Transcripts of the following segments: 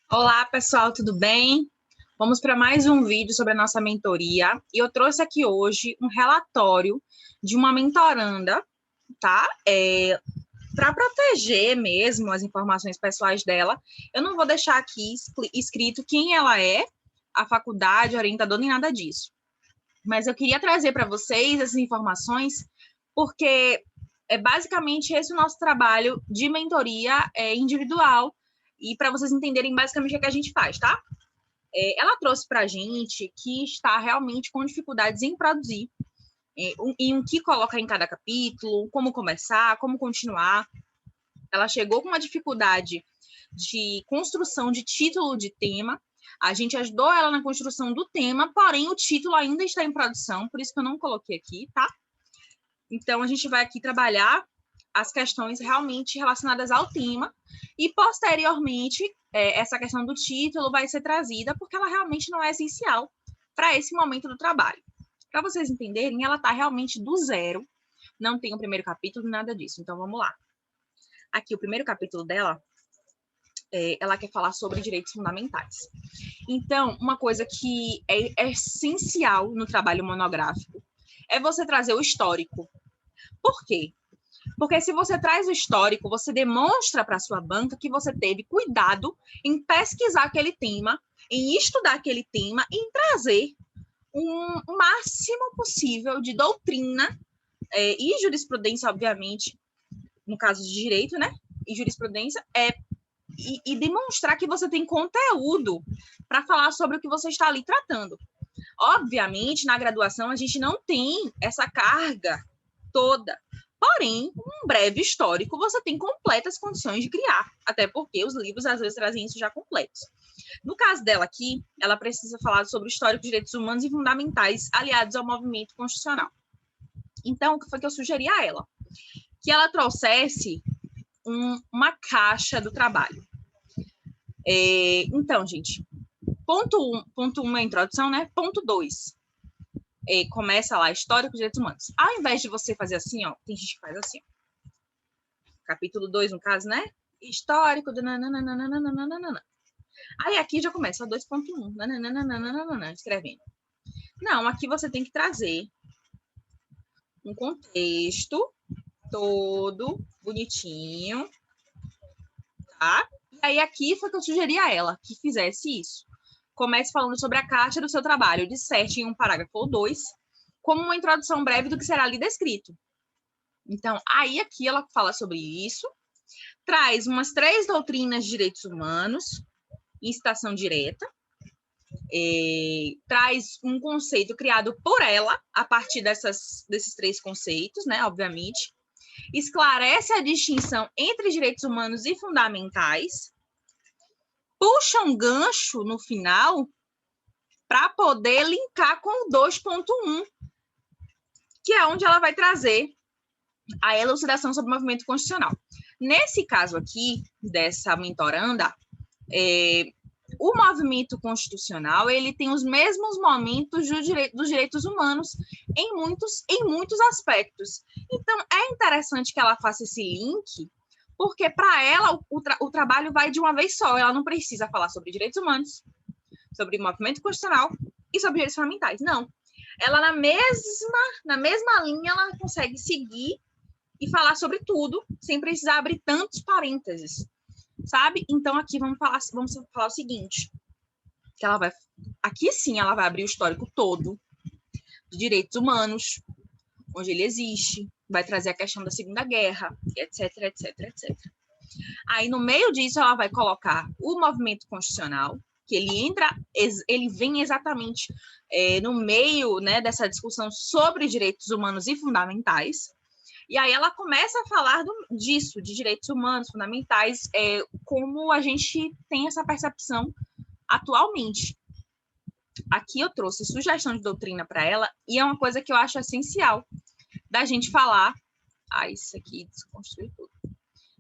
Olá, pessoal, tudo bem? Vamos para mais um vídeo sobre a nossa mentoria. E eu trouxe aqui hoje um relatório de uma mentoranda, tá? Para proteger mesmo as informações pessoais dela, eu não vou deixar aqui escrito quem ela é, a faculdade, orientador, nem nada disso. Mas eu queria trazer para vocês essas informações, porque é basicamente esse o nosso trabalho de mentoria individual, e para vocês entenderem basicamente o que a gente faz, tá? Ela trouxe para a gente que está realmente com dificuldades em produzir, em o que colocar em cada capítulo, como começar, como continuar. Ela chegou com uma dificuldade de construção de título de tema. A gente ajudou ela na construção do tema, porém o título ainda está em produção, por isso que eu não coloquei aqui, tá? Então, a gente vai aqui trabalhar as questões realmente relacionadas ao tema e, posteriormente, essa questão do título vai ser trazida porque ela realmente não é essencial para esse momento do trabalho. Para vocês entenderem, ela está realmente do zero, não tem o primeiro capítulo, nada disso. Então, vamos lá. Aqui, o primeiro capítulo dela, ela quer falar sobre direitos fundamentais. Então, uma coisa que é essencial no trabalho monográfico é você trazer o histórico. Por quê? Porque se você traz o histórico, você demonstra para a sua banca que você teve cuidado em pesquisar aquele tema, em estudar aquele tema e em trazer um máximo possível de doutrina e jurisprudência, obviamente, no caso de direito, né? E jurisprudência, e demonstrar que você tem conteúdo para falar sobre o que você está ali tratando. Obviamente, na graduação, a gente não tem essa carga toda. Porém, um breve histórico você tem completas condições de criar, até porque os livros às vezes trazem isso já completos. No caso dela aqui, ela precisa falar sobre o histórico de direitos humanos e fundamentais aliados ao movimento constitucional. Então, o que foi que eu sugeri a ela? Que ela trouxesse uma caixa do trabalho. Então, gente, ponto 1 é a introdução, né? Ponto 2, começa lá, histórico de direitos humanos. Ao invés de você fazer assim, ó, tem gente que faz assim, ó. Capítulo 2, no caso, né? Histórico, nananana. Aí aqui já começa, 2.1, nananana, escrevendo. Não, aqui você tem que trazer um contexto todo bonitinho, tá? E aí aqui foi que eu sugeri a ela que fizesse isso. Comece falando sobre a caixa do seu trabalho, disserte em um parágrafo ou dois, como uma introdução breve do que será ali descrito. Então, aí aqui ela fala sobre isso, traz umas 3 doutrinas de direitos humanos em citação direta, traz um conceito criado por ela, a partir desses 3 conceitos, né, obviamente, esclarece a distinção entre direitos humanos e fundamentais, puxa um gancho no final para poder linkar com o 2.1, que é onde ela vai trazer a elucidação sobre o movimento constitucional. Nesse caso aqui, dessa mentoranda, o movimento constitucional ele tem os mesmos momentos dos direitos humanos em muitos aspectos. Então, é interessante que ela faça esse link, porque para ela o trabalho vai de uma vez só. Ela não precisa falar sobre direitos humanos, sobre movimento constitucional e sobre direitos fundamentais. Não. Ela, na mesma linha, ela consegue seguir e falar sobre tudo, sem precisar abrir tantos parênteses, sabe? Então, aqui vamos falar o seguinte, que ela vai... Aqui, sim, ela vai abrir o histórico todo de direitos humanos, onde ele existe, vai trazer a questão da Segunda Guerra, etc, etc, etc. Aí, no meio disso, ela vai colocar o movimento constitucional, que ele vem exatamente no meio, né, dessa discussão sobre direitos humanos e fundamentais. E aí ela começa a falar disso, de direitos humanos fundamentais, como a gente tem essa percepção atualmente. Aqui eu trouxe sugestão de doutrina para ela, e é uma coisa que eu acho essencial da gente falar. Isso aqui desconstruiu tudo.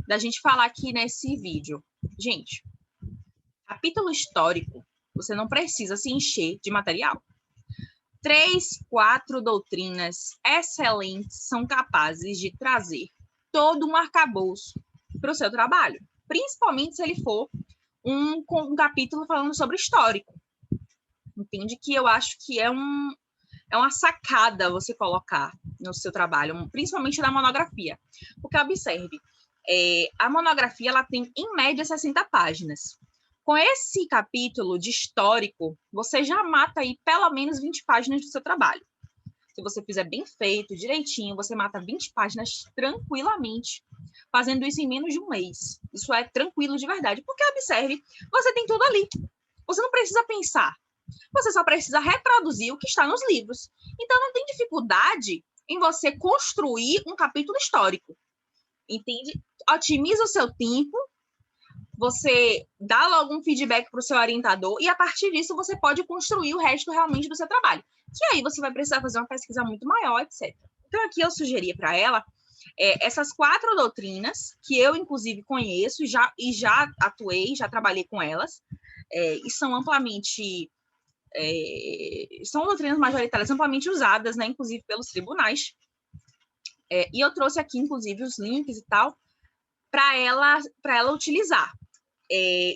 Da gente falar aqui nesse vídeo. Gente, capítulo histórico, você não precisa se encher de material. 3, 4 doutrinas excelentes são capazes de trazer todo um arcabouço para o seu trabalho, principalmente se ele for um capítulo falando sobre histórico. Entende? Que eu acho que é uma sacada você colocar no seu trabalho, principalmente na monografia. Porque, observe, a monografia ela tem, em média, 60 páginas. Com esse capítulo de histórico, você já mata aí pelo menos 20 páginas do seu trabalho. Se você fizer bem feito, direitinho, você mata 20 páginas tranquilamente, fazendo isso em menos de um mês. Isso é tranquilo de verdade, porque, observe, você tem tudo ali. Você não precisa pensar. Você só precisa reproduzir o que está nos livros. Então, não tem dificuldade em você construir um capítulo histórico. Entende? Otimiza o seu tempo, você dá logo um feedback para o seu orientador e, a partir disso, você pode construir o resto realmente do seu trabalho. Que aí você vai precisar fazer uma pesquisa muito maior, etc. Então, aqui eu sugeria para ela essas 4 doutrinas, que eu, inclusive, conheço e já atuei, já trabalhei com elas, e são amplamente... são doutrinas majoritárias amplamente usadas, né, inclusive pelos tribunais. E eu trouxe aqui, inclusive, os links e tal, para ela utilizar.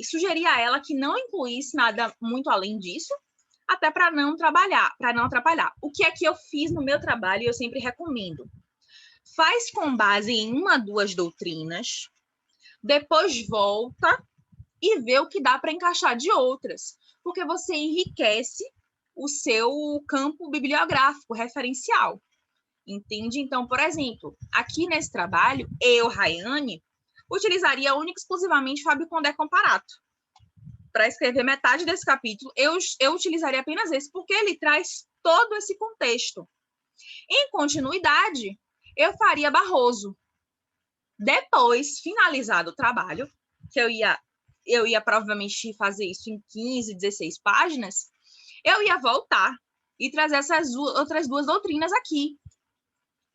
Sugeri a ela que não incluísse nada muito além disso, até para não atrapalhar. O que é que eu fiz no meu trabalho e eu sempre recomendo? Faz com base em 1, 2 doutrinas, depois volta e vê o que dá para encaixar de outras, porque você enriquece o seu campo bibliográfico, referencial. Entende? Então, por exemplo, aqui nesse trabalho, eu, Rayane, utilizaria única e exclusivamente Fábio Condé Comparato. Para escrever metade desse capítulo, eu utilizaria apenas esse, porque ele traz todo esse contexto. Em continuidade, eu faria Barroso. Depois, finalizado o trabalho, que eu ia provavelmente fazer isso em 15, 16 páginas, eu ia voltar e trazer essas outras 2 doutrinas aqui.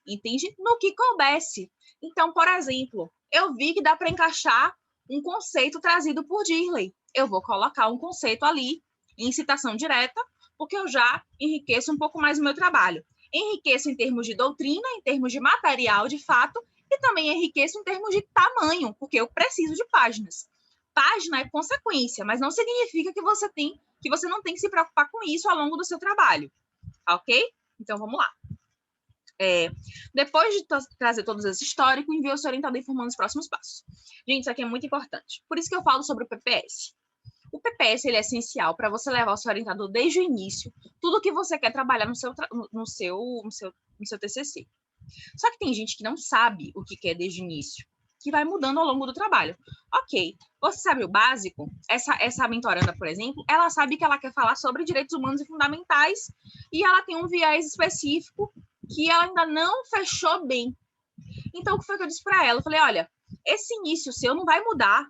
Entende? No que coubesse. Então, por exemplo, eu vi que dá para encaixar um conceito trazido por Dirley. Eu vou colocar um conceito ali em citação direta, porque eu já enriqueço um pouco mais o meu trabalho. Enriqueço em termos de doutrina, em termos de material, de fato, e também enriqueço em termos de tamanho, porque eu preciso de páginas. Página é consequência, mas não significa que você não tem que se preocupar com isso ao longo do seu trabalho. Ok? Então, vamos lá. Depois de trazer todos esses históricos, envie o seu orientador informando os próximos passos. Gente, isso aqui é muito importante. Por isso que eu falo sobre o PPS. O PPS ele é essencial para você levar o seu orientador desde o início, tudo que você quer trabalhar no seu TCC. Só que tem gente que não sabe o que quer desde o início, que vai mudando ao longo do trabalho. Ok, você sabe o básico? Essa mentoranda, por exemplo, ela sabe que ela quer falar sobre direitos humanos e fundamentais e ela tem um viés específico que ela ainda não fechou bem. Então, o que foi que eu disse para ela? Eu falei, olha, esse início seu não vai mudar.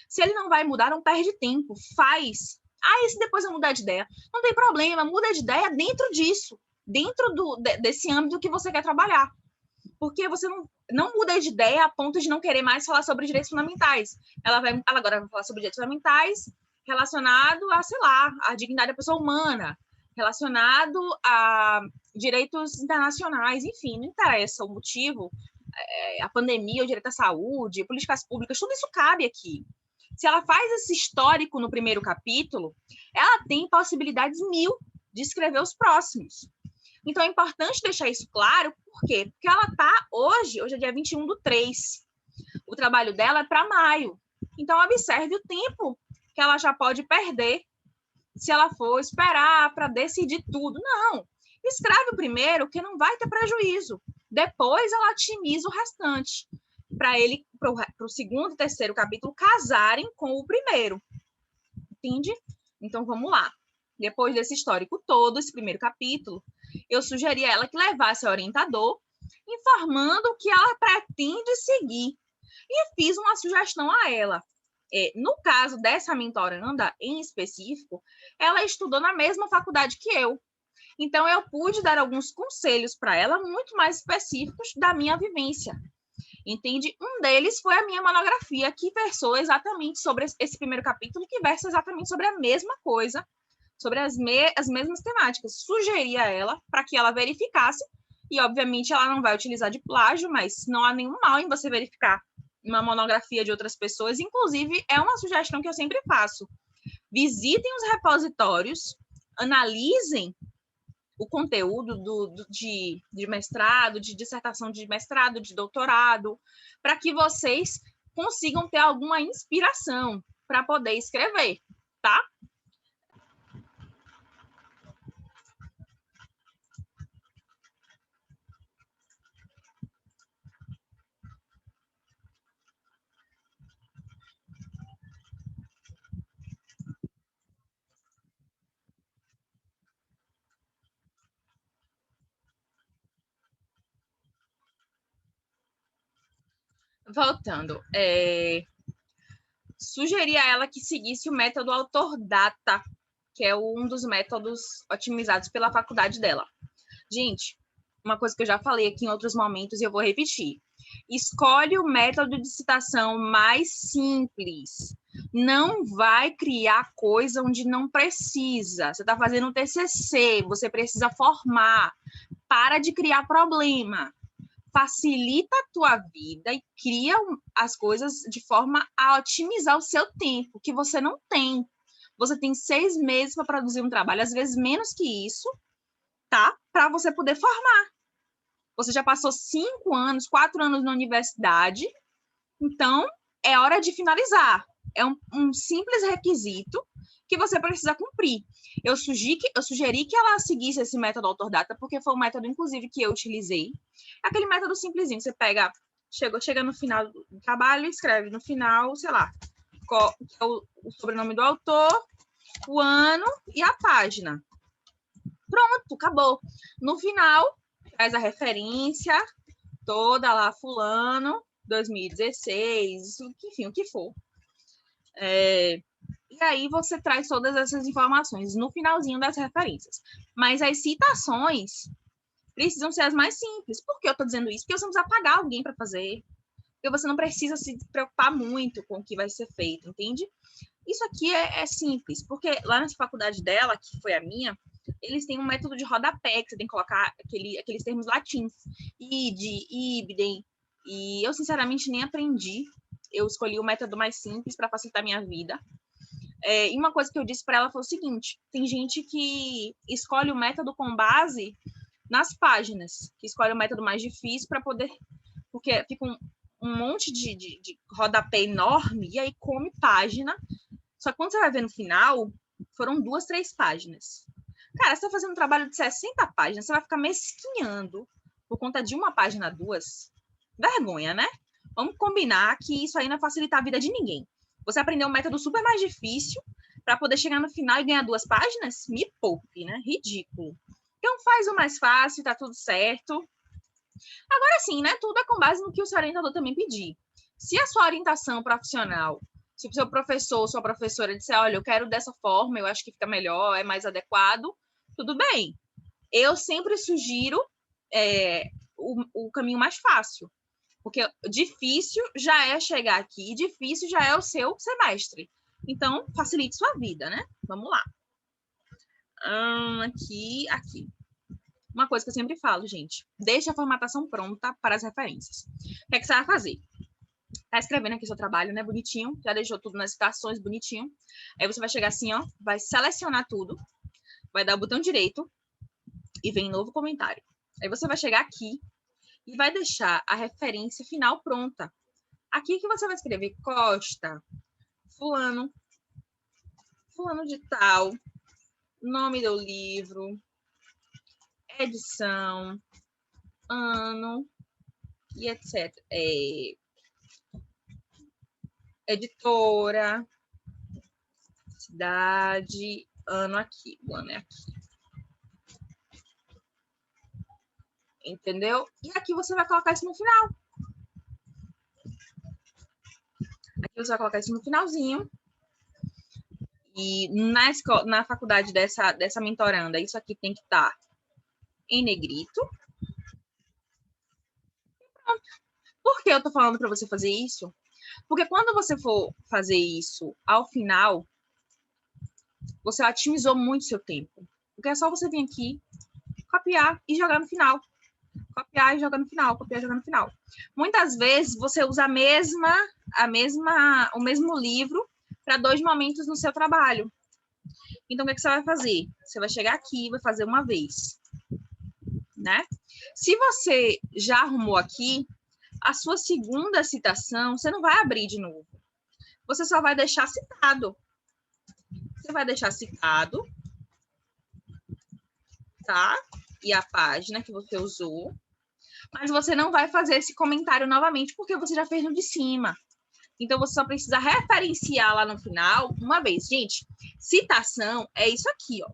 Se ele não vai mudar, não perde tempo. Faz. E se depois eu mudar de ideia? Não tem problema, muda de ideia dentro disso. Dentro desse âmbito que você quer trabalhar. Porque você não muda de ideia a ponto de não querer mais falar sobre direitos fundamentais. Ela agora vai falar sobre direitos fundamentais relacionado a, sei lá, a dignidade da pessoa humana, relacionado a direitos internacionais, enfim, não interessa o motivo, a pandemia, o direito à saúde, políticas públicas, tudo isso cabe aqui. Se ela faz esse histórico no primeiro capítulo, ela tem possibilidades 1000 de escrever os próximos. Então, é importante deixar isso claro, por quê? Porque ela está hoje é dia 21/3. O trabalho dela é para maio. Então, observe o tempo que ela já pode perder se ela for esperar para decidir tudo. Não. Escreve o primeiro, que não vai ter prejuízo. Depois, ela otimiza o restante, para o segundo e terceiro capítulo casarem com o primeiro. Entende? Então, vamos lá. Depois desse histórico todo, esse primeiro capítulo, eu sugeri a ela que levasse ao orientador, informando o que ela pretende seguir. E fiz uma sugestão a ela. No caso dessa mentoranda, em específico, ela estudou na mesma faculdade que eu. Então, eu pude dar alguns conselhos para ela, muito mais específicos da minha vivência. Entende? Um deles foi a minha monografia, que versou exatamente sobre esse primeiro capítulo, que versa exatamente sobre a mesma coisa, sobre as mesmas temáticas. Sugeri a ela para que ela verificasse, e obviamente ela não vai utilizar de plágio, mas não há nenhum mal em você verificar uma monografia de outras pessoas. Inclusive, é uma sugestão que eu sempre faço. Visitem os repositórios, analisem o conteúdo de mestrado, de dissertação de mestrado, de doutorado, para que vocês consigam ter alguma inspiração para poder escrever, tá? Voltando, sugeri a ela que seguisse o método autor-data, que é um dos métodos otimizados pela faculdade dela. Gente, uma coisa que eu já falei aqui em outros momentos e eu vou repetir. Escolhe o método de citação mais simples. Não vai criar coisa onde não precisa. Você está fazendo um TCC, você precisa formar. Para de criar problema. Facilita a tua vida e cria as coisas de forma a otimizar o seu tempo, que você não tem. Você tem 6 meses para produzir um trabalho, às vezes menos que isso, tá? Para você poder formar. Você já passou 5 anos, 4 anos na universidade, então é hora de finalizar. É um simples requisito que você precisa cumprir. Eu sugeri que ela seguisse esse método autor-data, porque foi um método, inclusive, que eu utilizei. Aquele método simplesinho, você pega, chega no final do trabalho, escreve no final, sei lá, o sobrenome do autor, o ano e a página. Pronto, acabou. No final, traz a referência toda lá, fulano, 2016, enfim, o que for. E aí você traz todas essas informações no finalzinho das referências. Mas as citações precisam ser as mais simples. Por que eu estou dizendo isso? Porque você não precisa pagar alguém para fazer. Porque você não precisa se preocupar muito com o que vai ser feito, entende? Isso aqui é simples, porque lá nessa faculdade dela, que foi a minha, eles têm um método de rodapé, que você tem que colocar aqueles termos latins. Id, ibidem. E eu, sinceramente, nem aprendi. Eu escolhi o método mais simples para facilitar a minha vida. E uma coisa que eu disse para ela foi o seguinte: tem gente que escolhe o método com base nas páginas, que escolhe o método mais difícil para poder. Porque fica um monte de rodapé enorme e aí come página. Só que quando você vai ver no final, foram 2, 3 páginas. Cara, você está fazendo um trabalho de 60 páginas, você vai ficar mesquinhando por conta de uma página, 2. Vergonha, né? Vamos combinar que isso aí não facilita a vida de ninguém. Você aprendeu um método super mais difícil para poder chegar no final e ganhar 2 páginas? Me poupe, né? Ridículo. Então faz o mais fácil, tá tudo certo. Agora sim, né? Tudo é com base no que o seu orientador também pedir. Se a sua orientação profissional, se o seu professor ou sua professora disser, olha, eu quero dessa forma, eu acho que fica melhor, é mais adequado, tudo bem. Eu sempre sugiro o caminho mais fácil. Porque difícil já é chegar aqui, difícil já é o seu semestre. Então, facilite sua vida, né? Vamos lá. Aqui. Uma coisa que eu sempre falo, gente. Deixe a formatação pronta para as referências. O que é que você vai fazer? Tá escrevendo aqui seu trabalho, né? Bonitinho. Já deixou tudo nas citações, bonitinho. Aí você vai chegar assim, ó. Vai selecionar tudo. Vai dar o botão direito. E vem novo comentário. Aí você vai chegar aqui e vai deixar a referência final pronta. Aqui que você vai escrever Costa, fulano de tal, nome do livro, edição, ano e etc. Editora, cidade, ano aqui, o ano é aqui. Entendeu? E aqui você vai colocar isso no final. Aqui você vai colocar isso no finalzinho. E na faculdade dessa mentoranda, isso aqui tem que estar em negrito. Pronto. Por que eu tô falando para você fazer isso? Porque quando você for fazer isso ao final, você otimizou muito seu tempo. Porque é só você vir aqui, copiar e jogar no final. Copiar e jogar no final, copiar e jogar no final. Muitas vezes você usa o mesmo livro para 2 momentos no seu trabalho. Então, o que você vai fazer? Você vai chegar aqui e vai fazer uma vez, né? Se você já arrumou aqui, a sua segunda citação, você não vai abrir de novo. Você só vai deixar citado. Você vai deixar citado, tá? E a página que você usou. Mas você não vai fazer esse comentário novamente, porque você já fez no de cima. Então, você só precisa referenciar lá no final uma vez. Gente, citação é isso aqui, ó.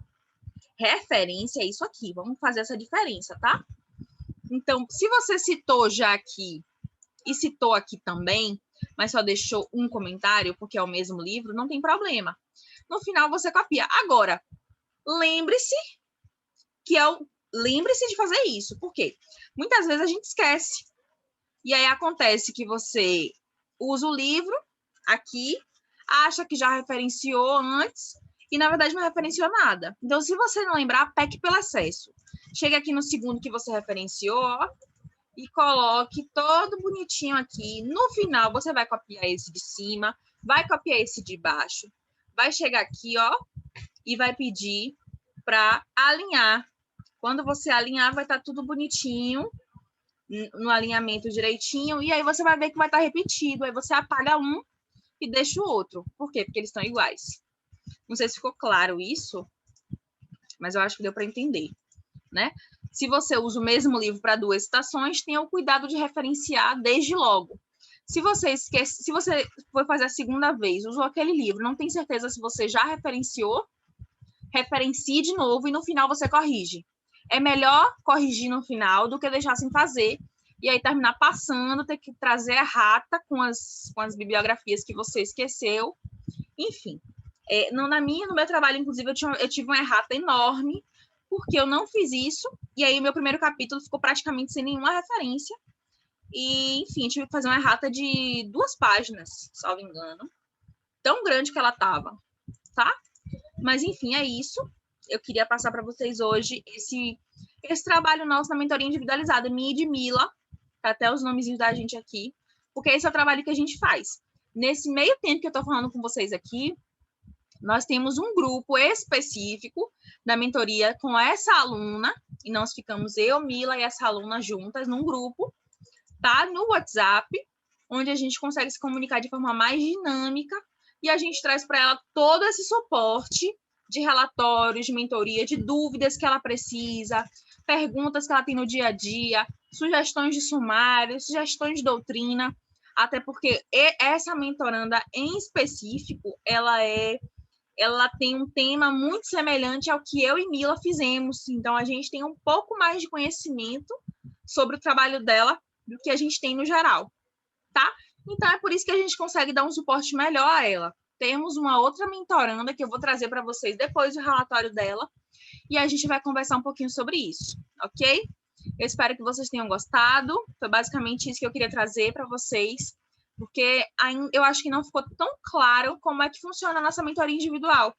Referência é isso aqui. Vamos fazer essa diferença, tá? Então, se você citou já aqui e citou aqui também, mas só deixou um comentário, porque é o mesmo livro, não tem problema. No final, você copia. Agora, lembre-se lembre-se de fazer isso. Por quê? Muitas vezes a gente esquece. E aí acontece que você usa o livro aqui, acha que já referenciou antes e, na verdade, não referenciou nada. Então, se você não lembrar, peque pelo excesso. Chega aqui no segundo que você referenciou, ó, e coloque todo bonitinho aqui. No final, você vai copiar esse de cima, vai copiar esse de baixo, vai chegar aqui, ó, e vai pedir para alinhar. Quando você alinhar, vai estar tudo bonitinho, no alinhamento direitinho, e aí você vai ver que vai estar repetido. Aí você apaga um e deixa o outro. Por quê? Porque eles estão iguais. Não sei se ficou claro isso, mas eu acho que deu para entender, né? Se você usa o mesmo livro para 2 citações, tenha o cuidado de referenciar desde logo. Se você esquece, se você for fazer a segunda vez, usou aquele livro, não tem certeza se você já referenciou, referencie de novo e no final você corrige. É melhor corrigir no final do que deixar sem fazer e aí terminar passando, ter que trazer a errata com as bibliografias que você esqueceu. Enfim, no meu trabalho, inclusive, eu tive uma errata enorme, porque eu não fiz isso, e aí o meu primeiro capítulo ficou praticamente sem nenhuma referência. E, enfim, tive que fazer uma errata de 2 páginas, salvo engano. Tão grande que ela estava, tá? Mas, enfim, é isso. Eu queria passar para vocês hoje esse trabalho nosso na mentoria individualizada, minha e de Mila, tá até os nomezinhos da gente aqui, porque esse é o trabalho que a gente faz. Nesse meio tempo que eu estou falando com vocês aqui, nós temos um grupo específico da mentoria com essa aluna, e nós ficamos eu, Mila e essa aluna juntas num grupo, tá? No WhatsApp, onde a gente consegue se comunicar de forma mais dinâmica e a gente traz para ela todo esse suporte de relatórios, de mentoria, de dúvidas que ela precisa, perguntas que ela tem no dia a dia, sugestões de sumário, sugestões de doutrina, até porque essa mentoranda em específico, ela tem um tema muito semelhante ao que eu e Mila fizemos. Então, a gente tem um pouco mais de conhecimento sobre o trabalho dela do que a gente tem no geral, tá? Então, é por isso que a gente consegue dar um suporte melhor a ela. Temos uma outra mentoranda que eu vou trazer para vocês depois do relatório dela e a gente vai conversar um pouquinho sobre isso, ok? Eu espero que vocês tenham gostado. Foi basicamente isso que eu queria trazer para vocês, porque eu acho que não ficou tão claro como é que funciona a nossa mentoria individual.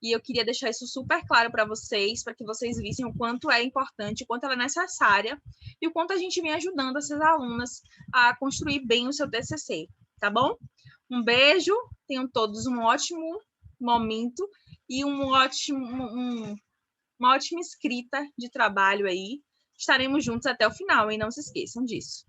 E eu queria deixar isso super claro para vocês, para que vocês vissem o quanto é importante, o quanto ela é necessária e o quanto a gente vem ajudando essas alunas a construir bem o seu TCC, tá bom? Um beijo, tenham todos um ótimo momento e uma ótima escrita de trabalho aí. Estaremos juntos até o final, e não se esqueçam disso.